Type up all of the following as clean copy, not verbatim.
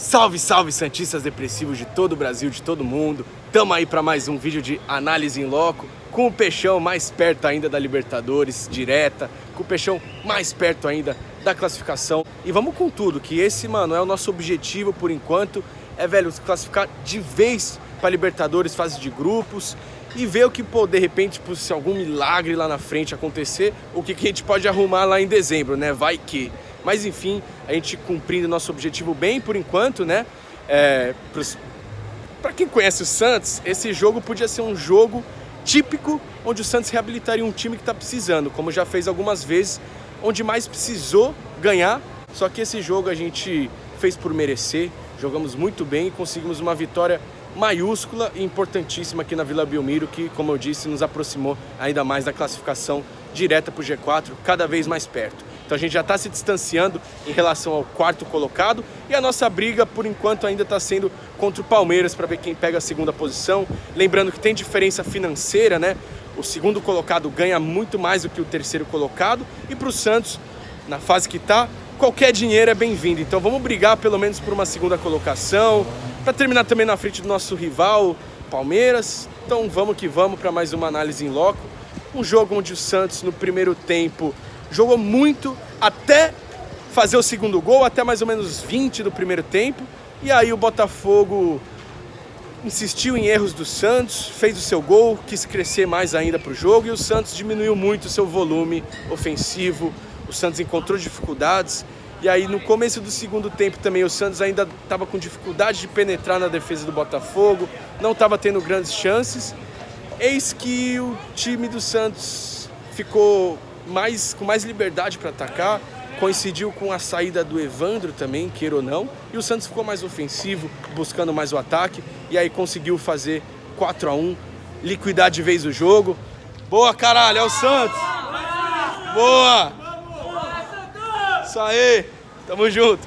Salve, salve, santistas depressivos de todo o Brasil, de todo mundo. Tamo aí para mais um vídeo de análise em loco, com o Peixão mais perto ainda da Libertadores direta, com o Peixão mais perto ainda da classificação. E vamos com tudo, que esse, mano, é o nosso objetivo por enquanto, velho, se classificar de vez para Libertadores, fase de grupos, e ver o que, pô, de repente, se algum milagre lá na frente acontecer, o que a gente pode arrumar lá em dezembro, né? Vai que... Mas enfim, a gente cumprindo nosso objetivo bem por enquanto, né? Para quem conhece o Santos, esse jogo podia ser um jogo típico onde o Santos reabilitaria um time que está precisando, como já fez algumas vezes, onde mais precisou ganhar. Só que esse jogo a gente fez por merecer, jogamos muito bem e conseguimos uma vitória maiúscula e importantíssima aqui na Vila Belmiro, que, como eu disse, nos aproximou ainda mais da classificação direta para o G4, cada vez mais perto. Então a gente já está se distanciando em relação ao quarto colocado e a nossa briga, por enquanto, ainda está sendo contra o Palmeiras para ver quem pega a segunda posição. Lembrando que tem diferença financeira, né? O segundo colocado ganha muito mais do que o terceiro colocado e para o Santos, na fase que está, qualquer dinheiro é bem-vindo. Então vamos brigar pelo menos por uma segunda colocação, para terminar também na frente do nosso rival, Palmeiras. Então vamos que vamos para mais uma análise em loco. Um jogo onde o Santos, no primeiro tempo, jogou muito até fazer o segundo gol, até mais ou menos 20 do primeiro tempo. E aí o Botafogo insistiu em erros do Santos, fez o seu gol, quis crescer mais ainda para o jogo. E o Santos diminuiu muito o seu volume ofensivo. O Santos encontrou dificuldades. E aí no começo do segundo tempo também o Santos ainda estava com dificuldade de penetrar na defesa do Botafogo. Não estava tendo grandes chances. Eis que o time do Santos ficou com mais liberdade para atacar, coincidiu com a saída do Evandro também, queira ou não, e o Santos ficou mais ofensivo, buscando mais o ataque, e aí conseguiu fazer 4-1, liquidar de vez o jogo. Boa, caralho, é o Santos! Boa! Isso aí, tamo junto!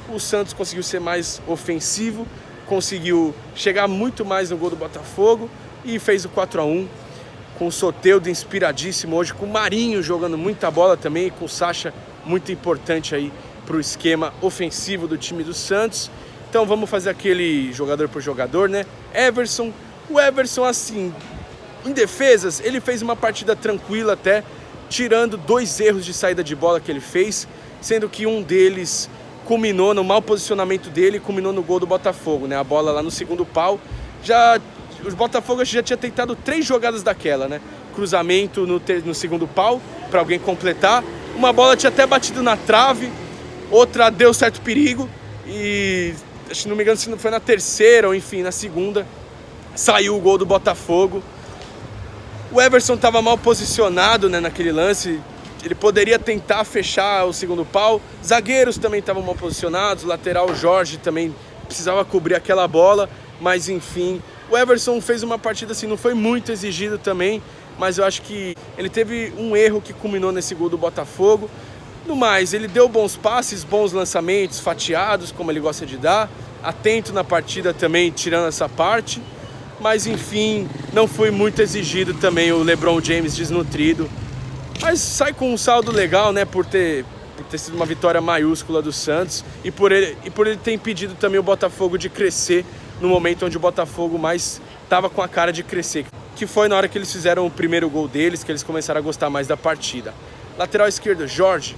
O Santos conseguiu ser mais ofensivo, conseguiu chegar muito mais no gol do Botafogo e fez o 4-1. Com o Soteldo inspiradíssimo hoje, com o Marinho jogando muita bola também, com o Sacha muito importante aí para o esquema ofensivo do time do Santos. Então vamos fazer aquele jogador por jogador, né? Everson, o Everson, assim, em defesas, ele fez uma partida tranquila até, tirando 2 erros de saída de bola que ele fez, sendo que um deles culminou no mau posicionamento dele, culminou no gol do Botafogo, né? A bola lá no segundo pau, o Botafogo já tinha tentado 3 jogadas daquela, né? Cruzamento no segundo pau, para alguém completar. Uma bola tinha até batido na trave, outra deu certo perigo. E, se não me engano, se não foi na terceira ou enfim, na segunda, saiu o gol do Botafogo. O Everson estava mal posicionado, né, naquele lance. Ele poderia tentar fechar o segundo pau. Zagueiros também estavam mal posicionados. O lateral Jorge também precisava cobrir aquela bola. Mas enfim, o Everson fez uma partida assim, não foi muito exigido também, mas eu acho que ele teve um erro que culminou nesse gol do Botafogo. No mais, ele deu bons passes, bons lançamentos, fatiados, como ele gosta de dar, atento na partida também, tirando essa parte, mas enfim, não foi muito exigido também o LeBron James desnutrido, mas sai com um saldo legal, né, por ter sido uma vitória maiúscula do Santos e por ele ter impedido também o Botafogo de crescer no momento onde o Botafogo mais estava com a cara de crescer, que foi na hora que eles fizeram o primeiro gol deles, que eles começaram a gostar mais da partida. Lateral esquerdo, Jorge,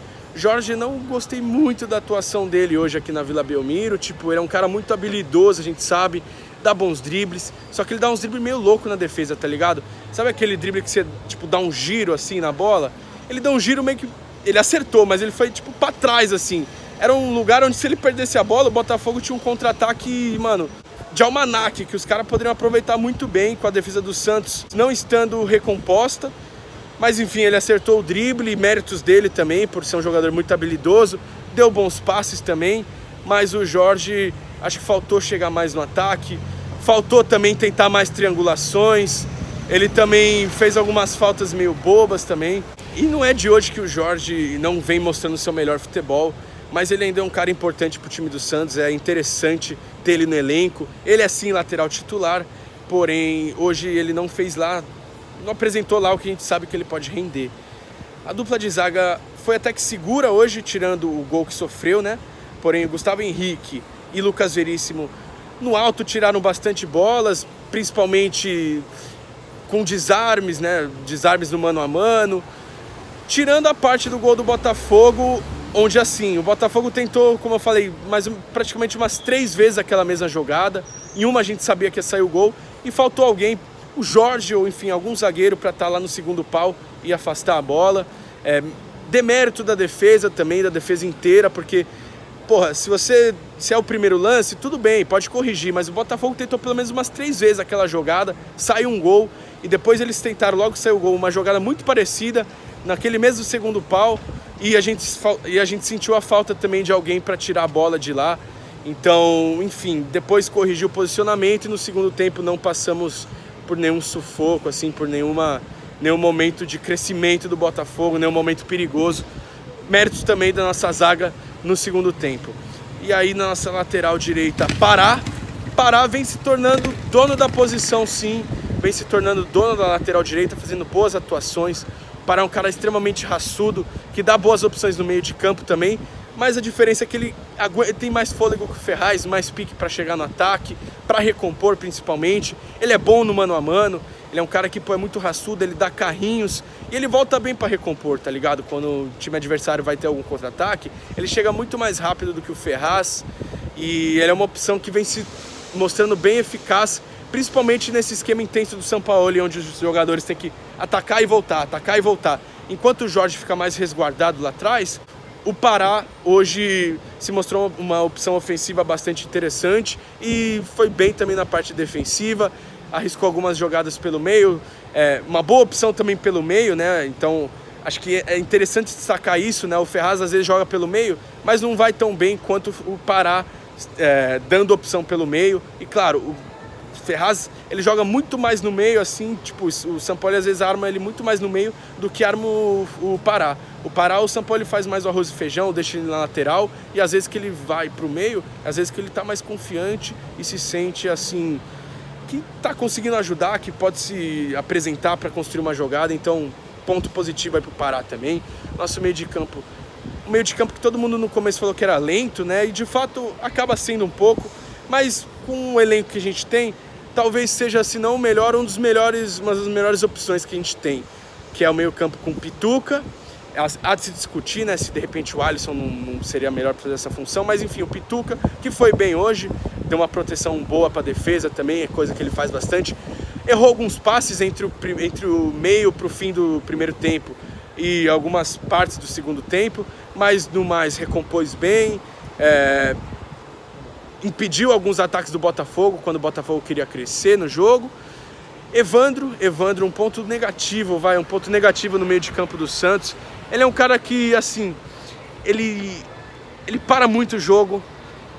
não gostei muito da atuação dele hoje aqui na Vila Belmiro, tipo, ele é um cara muito habilidoso, a gente sabe, dá bons dribles, só que ele dá uns dribles meio louco na defesa, tá ligado? Sabe aquele drible que você, tipo, dá um giro assim na bola? Ele dá um giro meio que... Ele acertou, mas ele foi, tipo, pra trás, assim. Era um lugar onde, se ele perdesse a bola, o Botafogo tinha um contra-ataque, mano, de almanaque, que os caras poderiam aproveitar muito bem com a defesa do Santos não estando recomposta. Mas enfim, ele acertou o drible, méritos dele também, por ser um jogador muito habilidoso, deu bons passes também, mas o Jorge, acho que faltou chegar mais no ataque, faltou também tentar mais triangulações, ele também fez algumas faltas meio bobas também. E não é de hoje que o Jorge não vem mostrando o seu melhor futebol, mas ele ainda é um cara importante para o time do Santos, é interessante ter ele no elenco. Ele é sim lateral titular, porém hoje ele não apresentou lá o que a gente sabe que ele pode render. A dupla de zaga foi até que segura hoje, tirando o gol que sofreu, né? Porém o Gustavo Henrique e Lucas Veríssimo no alto tiraram bastante bolas, principalmente com desarmes, né? Desarmes no mano a mano. Tirando a parte do gol do Botafogo, onde assim, o Botafogo tentou, como eu falei, praticamente umas 3 vezes aquela mesma jogada. Em uma a gente sabia que ia sair o gol e faltou alguém, o Jorge ou enfim, algum zagueiro para estar lá no segundo pau e afastar a bola. Demérito da defesa também, da defesa inteira, porque, porra, se é o primeiro lance, tudo bem, pode corrigir, mas o Botafogo tentou pelo menos umas 3 vezes aquela jogada, saiu um gol, e depois eles tentaram logo sair o gol, uma jogada muito parecida, naquele mesmo segundo pau, e a gente sentiu a falta também de alguém para tirar a bola de lá. Então, enfim, depois corrigiu o posicionamento e no segundo tempo não passamos por nenhum sufoco, assim, por nenhum momento de crescimento do Botafogo, nenhum momento perigoso. Méritos também da nossa zaga no segundo tempo. E aí na nossa lateral direita, Pará vem se tornando dono da posição, sim, vem se tornando dono da lateral direita, fazendo boas atuações. Pará é um cara extremamente raçudo, que dá boas opções no meio de campo também, mas a diferença é que ele tem mais fôlego que o Ferraz, mais pique para chegar no ataque, para recompor principalmente. Ele é bom no mano a mano, ele é um cara que é muito raçudo, ele dá carrinhos e ele volta bem para recompor, tá ligado? Quando o time adversário vai ter algum contra-ataque, ele chega muito mais rápido do que o Ferraz e ele é uma opção que vem se mostrando bem eficaz, principalmente nesse esquema intenso do Sampaoli, onde os jogadores têm que atacar e voltar. Enquanto o Jorge fica mais resguardado lá atrás, o Pará hoje se mostrou uma opção ofensiva bastante interessante e foi bem também na parte defensiva, arriscou algumas jogadas pelo meio, uma boa opção também pelo meio, né? Então acho que é interessante destacar isso, né? O Ferraz às vezes joga pelo meio, mas não vai tão bem quanto o Pará dando opção pelo meio. E claro, o Ferraz, ele joga muito mais no meio, assim, tipo, o Sampaoli às vezes arma ele muito mais no meio do que arma o Pará. O Pará, o Sampaoli faz mais o arroz e feijão, deixa ele na lateral, e às vezes que ele vai pro meio, às vezes que ele tá mais confiante e se sente, assim, que tá conseguindo ajudar, que pode se apresentar para construir uma jogada. Então, ponto positivo aí pro Pará também. Nosso meio de campo, um meio de campo que todo mundo no começo falou que era lento, né, e de fato acaba sendo um pouco, mas com o elenco que a gente tem, talvez seja, se não o melhor, uma das melhores opções que a gente tem, que é o meio campo com Pituca. Há de se discutir, né, se de repente o Alisson não seria melhor para fazer essa função, mas enfim, o Pituca, que foi bem hoje, deu uma proteção boa para a defesa também, é coisa que ele faz bastante. Errou alguns passes entre o meio para o fim do primeiro tempo e algumas partes do segundo tempo, mas no mais recompôs bem, impediu alguns ataques do Botafogo quando o Botafogo queria crescer no jogo. Evandro, um ponto negativo no meio de campo do Santos. Ele é um cara que, assim, ele para muito o jogo,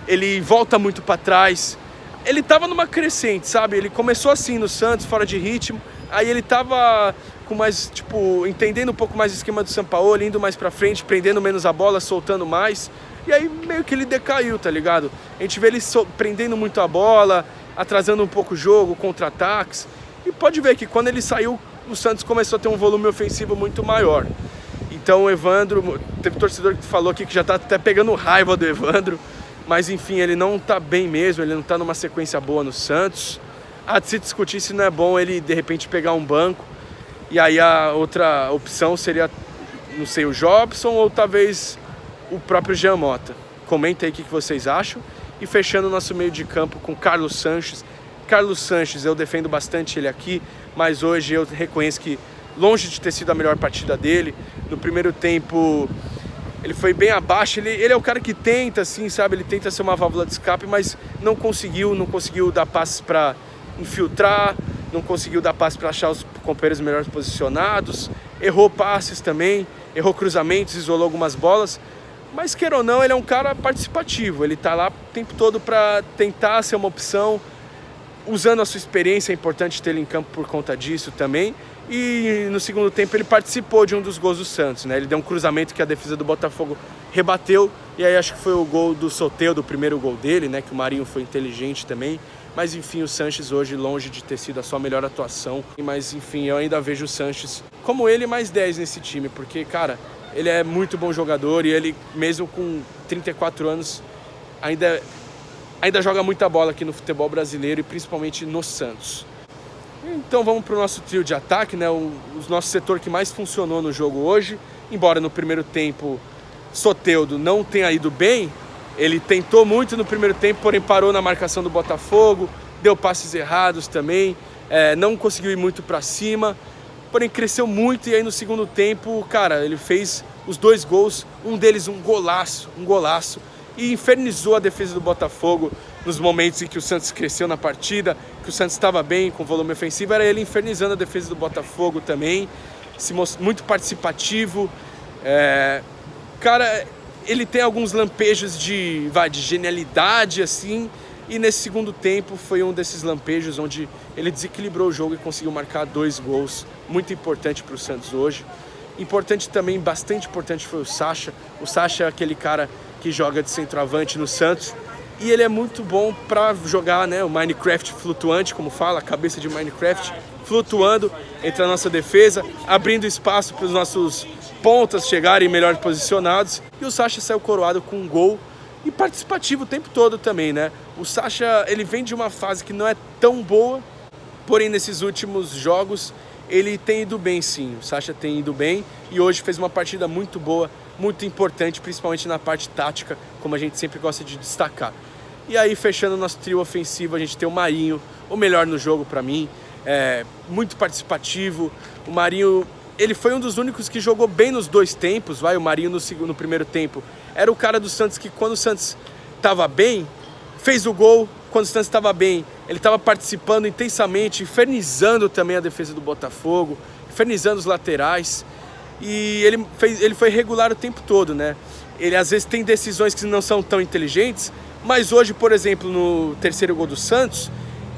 ele volta muito para trás. Ele tava numa crescente, sabe? Ele começou assim no Santos, fora de ritmo, aí ele tava com mais, tipo, entendendo um pouco mais o esquema do Sampaoli, indo mais para frente, prendendo menos a bola, soltando mais. E aí meio que ele decaiu, tá ligado? A gente vê ele prendendo muito a bola, atrasando um pouco o jogo, contra-ataques. E pode ver que quando ele saiu, o Santos começou a ter um volume ofensivo muito maior. Então o Evandro, teve torcedor que falou aqui que já tá até pegando raiva do Evandro, mas enfim, ele não tá bem mesmo, ele não tá numa sequência boa no Santos. Há de se discutir se não é bom ele de repente pegar um banco, e aí a outra opção seria, não sei, o Jobson ou talvez o próprio Jean Mota. Comenta aí o que vocês acham. E fechando o nosso meio de campo com Carlos Sanches. Carlos Sanches, eu defendo bastante ele aqui, mas hoje eu reconheço que, longe de ter sido a melhor partida dele, no primeiro tempo ele foi bem abaixo. Ele é o cara que tenta, assim, sabe, ele tenta ser uma válvula de escape, mas não conseguiu dar passes para infiltrar, não conseguiu dar passes para achar os companheiros melhores posicionados, errou passes também, errou cruzamentos, isolou algumas bolas. Mas, queira ou não, ele é um cara participativo, ele tá lá o tempo todo para tentar ser uma opção, usando a sua experiência. É importante ter ele em campo por conta disso também. E no segundo tempo ele participou de um dos gols do Santos, né? Ele deu um cruzamento que a defesa do Botafogo rebateu, e aí acho que foi o gol do Soteldo, o primeiro gol dele, né? Que o Marinho foi inteligente também. Mas enfim, o Sanches hoje longe de ter sido a sua melhor atuação. Mas enfim, eu ainda vejo o Sanches como ele mais 10 nesse time, porque, cara, ele é muito bom jogador e ele, mesmo com 34 anos, ainda ainda joga muita bola aqui no futebol brasileiro e principalmente no Santos. Então vamos para o nosso trio de ataque, né? O nosso setor que mais funcionou no jogo hoje, embora no primeiro tempo Soteldo não tenha ido bem, ele tentou muito no primeiro tempo, porém parou na marcação do Botafogo, deu passes errados também, não conseguiu ir muito para cima, porém cresceu muito e aí no segundo tempo, cara, ele fez os 2 gols, um deles um golaço, e infernizou a defesa do Botafogo nos momentos em que o Santos cresceu na partida, que o Santos estava bem com volume ofensivo, era ele infernizando a defesa do Botafogo também, muito participativo, cara, ele tem alguns lampejos de genialidade assim, e nesse segundo tempo foi um desses lampejos onde ele desequilibrou o jogo e conseguiu marcar 2 gols, muito importante para o Santos hoje. Importante também, bastante importante foi o Sacha. O Sacha é aquele cara que joga de centroavante no Santos e ele é muito bom para jogar, né, o Minecraft flutuante, como fala, a cabeça de Minecraft flutuando entre a nossa defesa, abrindo espaço para os nossos pontas chegarem melhor posicionados. E o Sacha saiu coroado com um gol e participativo o tempo todo também, né? O Sacha, ele vem de uma fase que não é tão boa, porém nesses últimos jogos ele tem ido bem sim, o Sacha tem ido bem e hoje fez uma partida muito boa, muito importante, principalmente na parte tática, como a gente sempre gosta de destacar. E aí, fechando o nosso trio ofensivo, a gente tem o Marinho, o melhor no jogo para mim, muito participativo. O Marinho, ele foi um dos únicos que jogou bem nos 2 tempos, o Marinho no primeiro tempo era o cara do Santos que quando o Santos estava bem, fez o gol. Quando o Santos estava bem, ele estava participando intensamente, infernizando também a defesa do Botafogo, infernizando os laterais. E ele foi regular o tempo todo, né? Ele às vezes tem decisões que não são tão inteligentes, mas hoje, por exemplo, no terceiro gol do Santos,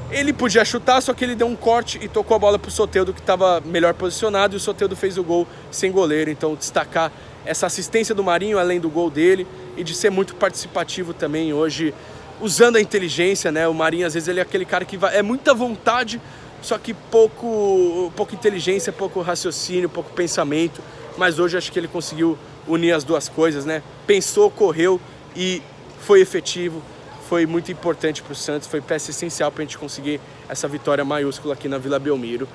ele podia chutar, só que ele deu um corte e tocou a bola para o Soteldo, que estava melhor posicionado, e o Soteldo fez o gol sem goleiro. Então, destacar essa assistência do Marinho, além do gol dele, e de ser muito participativo também hoje, usando a inteligência, né? O Marinho, às vezes, ele é aquele cara que é muita vontade, só que pouco inteligência, pouco raciocínio, pouco pensamento. Mas hoje acho que ele conseguiu unir as duas coisas, né? Pensou, correu e foi efetivo. Foi muito importante para o Santos, foi peça essencial para a gente conseguir essa vitória maiúscula aqui na Vila Belmiro.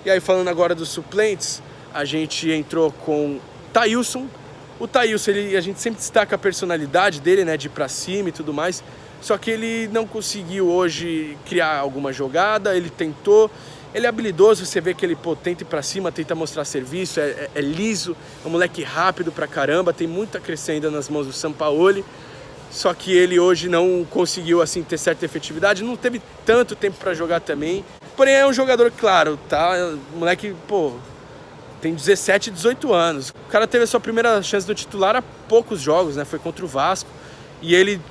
E aí, falando agora dos suplentes, a gente entrou com Thailson. O Thailson, a gente sempre destaca a personalidade dele, né? De ir para cima e tudo mais. Só que ele não conseguiu hoje criar alguma jogada, ele tentou, ele é habilidoso, você vê que ele tenta ir pra cima, tenta mostrar serviço, é liso, é um moleque rápido pra caramba, tem muito a crescer ainda nas mãos do Sampaoli, só que ele hoje não conseguiu assim ter certa efetividade, não teve tanto tempo pra jogar também, porém é um jogador, claro, tá, o moleque, tem 17, 18 anos, o cara teve a sua primeira chance do titular há poucos jogos, né, foi contra o Vasco, e ele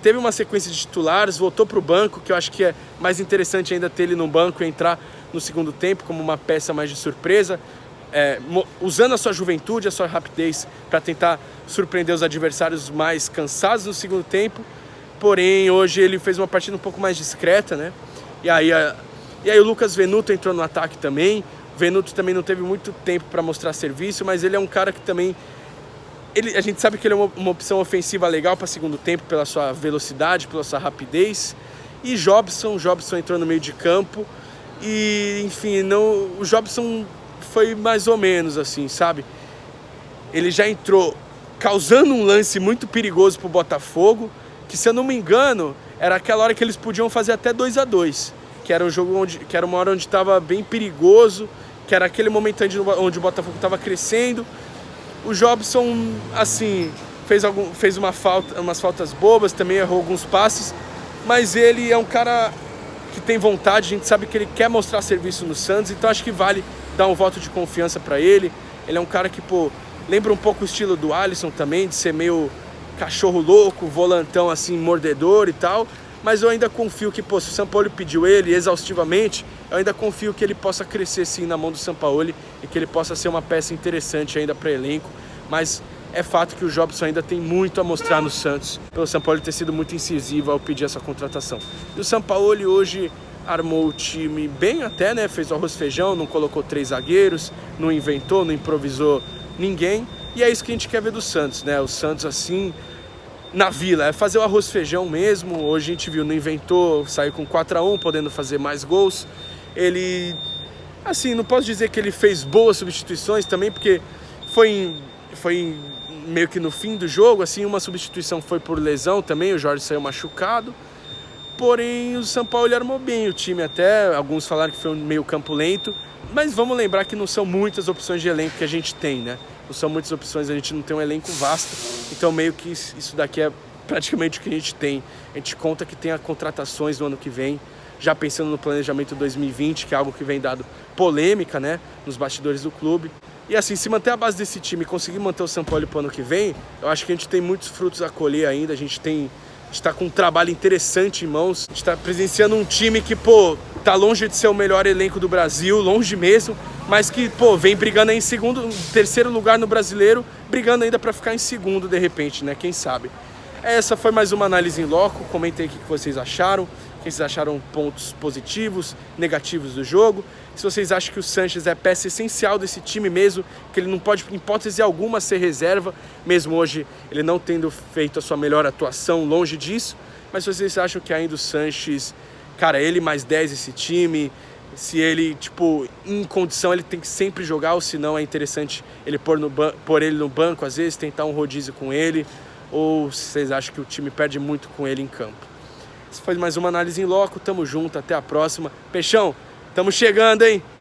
teve uma sequência de titulares, voltou para o banco, que eu acho que é mais interessante ainda ter ele no banco e entrar no segundo tempo como uma peça mais de surpresa, usando a sua juventude, a sua rapidez para tentar surpreender os adversários mais cansados no segundo tempo. Porém, hoje ele fez uma partida um pouco mais discreta, né? E aí o Lucas Venuto entrou no ataque também. O Venuto também não teve muito tempo para mostrar serviço, mas ele é um cara que também... a gente sabe que ele é uma opção ofensiva legal para segundo tempo, pela sua velocidade, pela sua rapidez. E Jobson entrou no meio de campo. E, enfim, o Jobson foi mais ou menos assim, sabe? Ele já entrou causando um lance muito perigoso para o Botafogo, que, se eu não me engano, era aquela hora que eles podiam fazer até 2-2. Que era um jogo que era uma hora onde estava bem perigoso, que era aquele momento onde o Botafogo estava crescendo. O Jobson, assim, fez umas faltas bobas, também errou alguns passes, mas ele é um cara que tem vontade, a gente sabe que ele quer mostrar serviço no Santos, então acho que vale dar um voto de confiança para ele. Ele é um cara que, lembra um pouco o estilo do Alisson também, de ser meio cachorro louco, volantão assim, mordedor e tal, mas eu ainda confio que, se o Sampaoli pediu ele exaustivamente, eu ainda confio que ele possa crescer sim na mão do Sampaoli e que ele possa ser uma peça interessante ainda para elenco, mas é fato que o Jobson ainda tem muito a mostrar no Santos, pelo Sampaoli ter sido muito incisivo ao pedir essa contratação. E o Sampaoli hoje armou o time bem até, né? Fez o arroz feijão, não colocou 3 zagueiros, não inventou, não improvisou ninguém, e é isso que a gente quer ver do Santos, né? O Santos assim, na Vila, é fazer o arroz e feijão mesmo. Hoje a gente viu, não inventou, saiu com 4-1, podendo fazer mais gols. Ele, assim, não posso dizer que ele fez boas substituições também, porque foi meio que no fim do jogo, assim, uma substituição foi por lesão também, o Jorge saiu machucado. Porém, o São Paulo armou bem o time até, alguns falaram que foi um meio campo lento, mas vamos lembrar que não são muitas opções de elenco que a gente tem, né? Não são muitas opções, a gente não tem um elenco vasto, então meio que isso daqui é praticamente o que a gente tem. A gente conta que tem contratações no ano que vem, já pensando no planejamento 2020, que é algo que vem dado polêmica, né, nos bastidores do clube. E assim, se manter a base desse time e conseguir manter o São Paulo para o ano que vem, eu acho que a gente tem muitos frutos a colher ainda, a gente está com um trabalho interessante em mãos, a gente está presenciando um time que, pô, tá longe de ser o melhor elenco do Brasil, longe mesmo, mas que, pô, vem brigando aí em terceiro lugar no Brasileiro, brigando ainda para ficar em segundo de repente, né, quem sabe. Essa foi mais uma análise em loco, comentem aí o que vocês acharam, quem vocês acharam pontos positivos, negativos do jogo, se vocês acham que o Sanches é peça essencial desse time mesmo, que ele não pode, em hipótese alguma, ser reserva, mesmo hoje ele não tendo feito a sua melhor atuação, longe disso, mas se vocês acham que ainda o Sanches, cara, ele mais 10 esse time, se ele, tipo, em condição ele tem que sempre jogar, ou se não é interessante ele pôr ele no banco, às vezes, tentar um rodízio com ele, ou se vocês acham que o time perde muito com ele em campo. Essa foi mais uma análise em loco, tamo junto, até a próxima. Peixão, tamo chegando, hein?